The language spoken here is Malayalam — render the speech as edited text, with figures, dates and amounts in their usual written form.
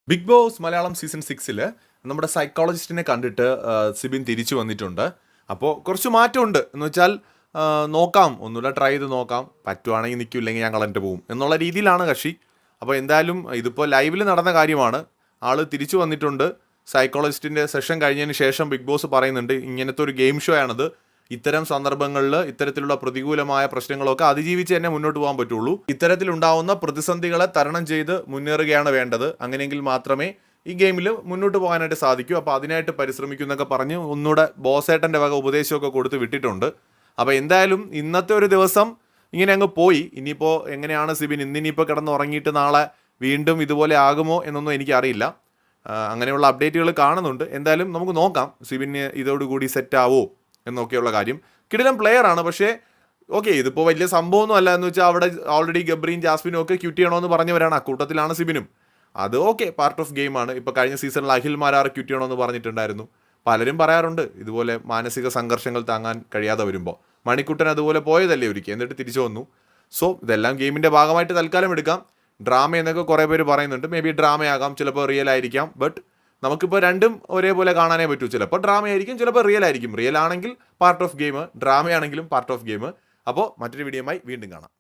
ബിഗ് ബോസ് മലയാളം സീസൺ 6 നമ്മുടെ സൈക്കോളജിസ്റ്റിനെ കണ്ടിട്ട് സിബിൻ തിരിച്ചു വന്നിട്ടുണ്ട്. അപ്പോൾ കുറച്ച് മാറ്റമുണ്ട് എന്ന് വെച്ചാൽ നോക്കാം, ഒന്നുകൂടെ ട്രൈ ചെയ്ത് നോക്കാം, പറ്റുവാണെങ്കിൽ നിൽക്കും, ഇല്ലെങ്കിൽ ഞാൻ കളഞ്ഞിട്ട് പോകും എന്നുള്ള രീതിയിലാണ് കക്ഷി. അപ്പോൾ എന്തായാലും ഇതിപ്പോൾ ലൈവിൽ നടന്ന കാര്യമാണ്. ആൾ തിരിച്ചു വന്നിട്ടുണ്ട്. സൈക്കോളജിസ്റ്റിൻ്റെ സെഷൻ കഴിഞ്ഞതിന് ശേഷം ബിഗ് ബോസ് പറയുന്നുണ്ട് ഇങ്ങനത്തെ ഒരു ഗെയിം ഷോ ആണത്. ഇത്തരം സന്ദർഭങ്ങളിൽ ഇത്തരത്തിലുള്ള പ്രതികൂലമായ പ്രശ്നങ്ങളൊക്കെ അതിജീവിച്ച് തന്നെ മുന്നോട്ട് പോകാൻ പറ്റുള്ളൂ. ഇത്തരത്തിലുണ്ടാവുന്ന പ്രതിസന്ധികളെ തരണം ചെയ്ത് മുന്നേറുകയാണ് വേണ്ടത്. അങ്ങനെയെങ്കിൽ മാത്രമേ ഈ ഗെയിമിൽ മുന്നോട്ട് പോകാനായിട്ട് സാധിക്കൂ. അപ്പോൾ അതിനായിട്ട് പരിശ്രമിക്കുന്നൊക്കെ പറഞ്ഞ് ഒന്നുകൂടെ ബോസേട്ടൻ്റെ വക ഉപദേശമൊക്കെ കൊടുത്ത് വിട്ടിട്ടുണ്ട്. അപ്പോൾ എന്തായാലും ഇന്നത്തെ ഒരു ദിവസം ഇങ്ങനെ അങ്ങ് പോയി. ഇനിയിപ്പോൾ എങ്ങനെയാണ് സിബിൻ ഇന്നിനിപ്പോൾ കിടന്ന് ഉറങ്ങിയിട്ട് നാളെ വീണ്ടും ഇതുപോലെ ആകുമോ എന്നൊന്നും എനിക്കറിയില്ല. അങ്ങനെയുള്ള അപ്ഡേറ്റുകൾ കാണുന്നുണ്ട്. എന്തായാലും നമുക്ക് നോക്കാം സിബിന് ഇതോടുകൂടി സെറ്റാവോ എന്നൊക്കെയുള്ള കാര്യം. കിടിലം പ്ലെയറാണ്, പക്ഷേ ഓക്കെ ഇതിപ്പോൾ വലിയ സംഭവമൊന്നും അല്ല. എന്ന് വെച്ചാൽ അവിടെ ഓൾറെഡി ഗബ്രിയും ജാസ്മിനും ഒക്കെ ക്യൂറ്റ് ചെയ്യണമെന്ന് പറഞ്ഞവരാണ്. അക്കൂട്ടത്തിലാണ് സിബിനും. അത് ഓക്കെ, പാർട്ട് ഓഫ് ഗെയിമാണ്. ഇപ്പോൾ കഴിഞ്ഞ സീസണിൽ അഖിൽ മാരാർ ക്യൂറ്റ് ചെയ്യണമെന്ന് പറഞ്ഞിട്ടുണ്ടായിരുന്നു. പലരും പറയാറുണ്ട് ഇതുപോലെ മാനസിക സംഘർഷങ്ങൾ താങ്ങാൻ കഴിയാതെ വരുമ്പോൾ. മണിക്കുട്ടൻ അതുപോലെ പോയതല്ലേ ഒരിക്കൽ, എന്നിട്ട് തിരിച്ചു വന്നു. സോ ഇതെല്ലാം ഗെയിമിൻ്റെ ഭാഗമായിട്ട് തൽക്കാലം എടുക്കാം. ഡ്രാമ എന്നൊക്കെ കുറേ പേര് പറയുന്നുണ്ട്. മേ ബി ഡ്രാമയാകാം, ചിലപ്പോൾ റിയൽ ആയിരിക്കാം. ബട്ട് നമുക്കിപ്പോൾ രണ്ടും ഒരേപോലെ കാണാനേ പറ്റൂ. ചിലപ്പോൾ ഡ്രാമ ആയിരിക്കും, ചിലപ്പോൾ റിയൽ ആയിരിക്കും. റിയൽ ആണെങ്കിൽ പാർട്ട് ഓഫ് ഗെയിം, ഡ്രാമയാണെങ്കിലും പാർട്ട് ഓഫ് ഗെയിം. അപ്പോൾ മറ്റൊരു വീഡിയോയുമായി വീണ്ടും കാണാം.